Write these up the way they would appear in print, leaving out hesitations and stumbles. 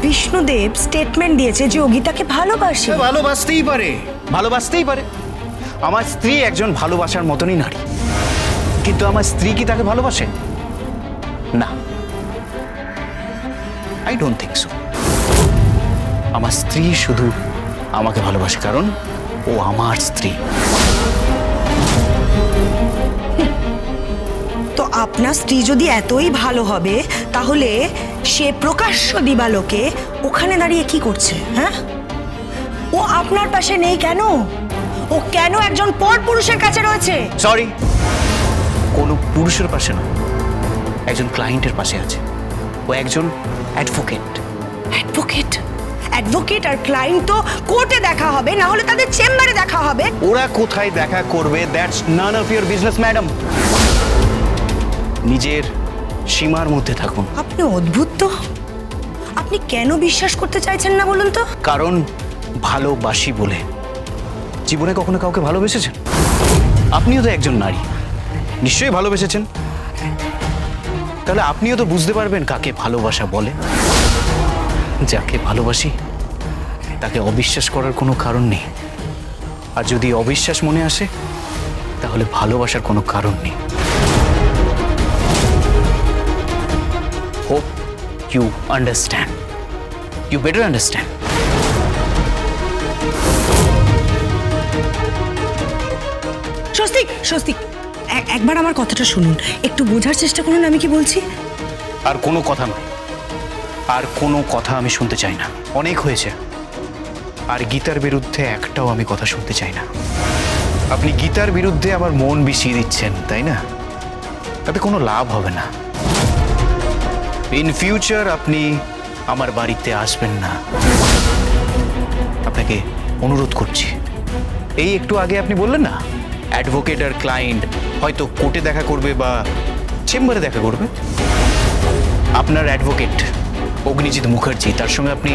Vishnudev statement দিয়েছে যে ও গীতাকে ভালোবাসে। ভালোবাসতেই পারে, ভালোবাসতেই পারে। আমার স্ত্রী একজন ভালোবাসার মতনই নারী, কিন্তু আমার স্ত্রী কি তাকে ভালোবাসে? না, আই ডোন্ট থিঙ্ক সো। আমার স্ত্রী শুধু আমাকে ভালোবাসে কারণ ও আমার স্ত্রী। তো আপনার স্ত্রী যদি এতই ভালো হবে তাহলে সে প্রকাশ্য দিবালোকে ওখানে দাঁড়িয়ে কি করছে? হ্যাঁ, ও আপনার পাশে নেই কেন? ও কেন একজন পরপুরুষের কাছে রয়েছে? সরি, কোনো পুরুষের পাশে না, একজন ক্লায়েন্টের পাশে আছে। ও একজন অ্যাডভোকেট। অ্যাডভোকেট? অ্যাডভোকেট আর ক্লায়েন্ট তো কোর্টে দেখা হবে, না হলে তাদের চেম্বারে দেখা হবে। ওরা কোথায় দেখা করবে that's none of your business madam. নিজের সীমার মধ্যে থাকুন। আপনি অদ্ভুত তো। আপনি কেন বিশ্বাস করতে চাইছেন না বলুন তো? কারণ ভালোবাসি বলে। জীবনে কখনো কাউকে ভালোবেসেছেন? আপনিও তো একজন নারী, নিশ্চয়ই ভালোবেসেছেন। তাহলে আপনিও তো বুঝতে পারবেন কাকে ভালোবাসা বলে। যাকে ভালোবাসি তাকে অবিশ্বাস করার কোনো কারণ নেই, আর যদি অবিশ্বাস মনে আসে তাহলে ভালোবাসার কোনো কারণ নেই। Hope you understand, you better understand. Swastik, Swastik, একবার আমার কথাটা শুনুন, একটু বোঝার চেষ্টা করুন আমি কি বলছি। আর কোনো কথা নয়, আর কোনো কথা আমি শুনতে চাই না, অনেক হয়েছে। আর গীতার বিরুদ্ধে একটাও আমি কথা শুনতে চাই না। আপনি গীতার বিরুদ্ধে আমার মন বিষিয়ে দিচ্ছেন, তাই না? তাতে কোনো লাভ হবে না। ইন ফিউচার আপনি আমার বাড়িতে আসবেন না, আপনাকে অনুরোধ করছি। এই একটু আগে আপনি বললেন না অ্যাডভোকেট আর ক্লায়েন্ট হয়তো কোর্টে দেখা করবে বা চেম্বারে দেখা করবে। আপনার অ্যাডভোকেট অগ্নিজিৎ মুখার্জি, তার সঙ্গে আপনি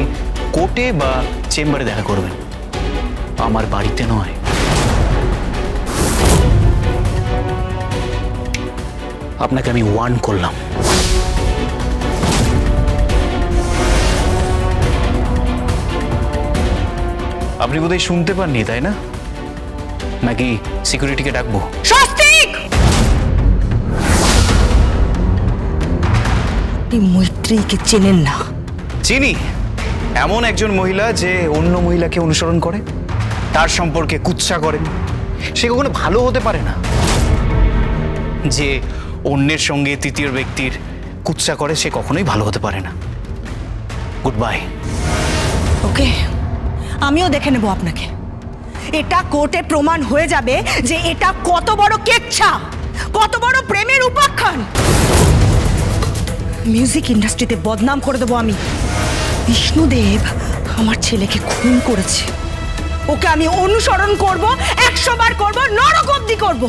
কোর্টে বা চেম্বারে দেখা করবেন, আমার বাড়িতে নয়। আপনাকে আমি ওয়ার্ন করলাম। আপনি বোধহয় শুনতে পাননি, তাই না? নাকি সিকিউরিটিকে ডাকবো? স্বস্তিক! আপনি মৈত্রীকে চেনেন না। চিনি, এমন একজন মহিলা যে অন্য মহিলাকে অনুসরণ করে, তার সম্পর্কে কুৎসা করে। সে কখনো ভালো হতে পারে না। যে অন্যের সঙ্গে তৃতীয় ব্যক্তির কুৎসা করে সে কখনোই ভালো হতে পারে না। Good bye. ওকে, আমিও দেখে নেব আপনাকে। এটা কোর্টে প্রমাণ হয়ে যাবে যে এটা কত বড় কেচ্ছা, কত বড় প্রেমের উপাখ্যান। মিউজিক ইন্ডাস্ট্রিতে বদনাম করে দেবো আমি। বিষ্ণুদেব আমার ছেলেকে খুন করেছে, ওকে আমি অনুসরণ করব, 100 বার করব, নরক অবধি করব।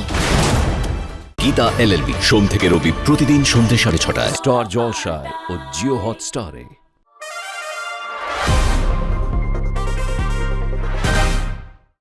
গীতা LLB সোম থেকে রবি প্রতিদিন সন্ধ্যে 6:30টায় স্টার জলসায় ও জিও হটস্টারে।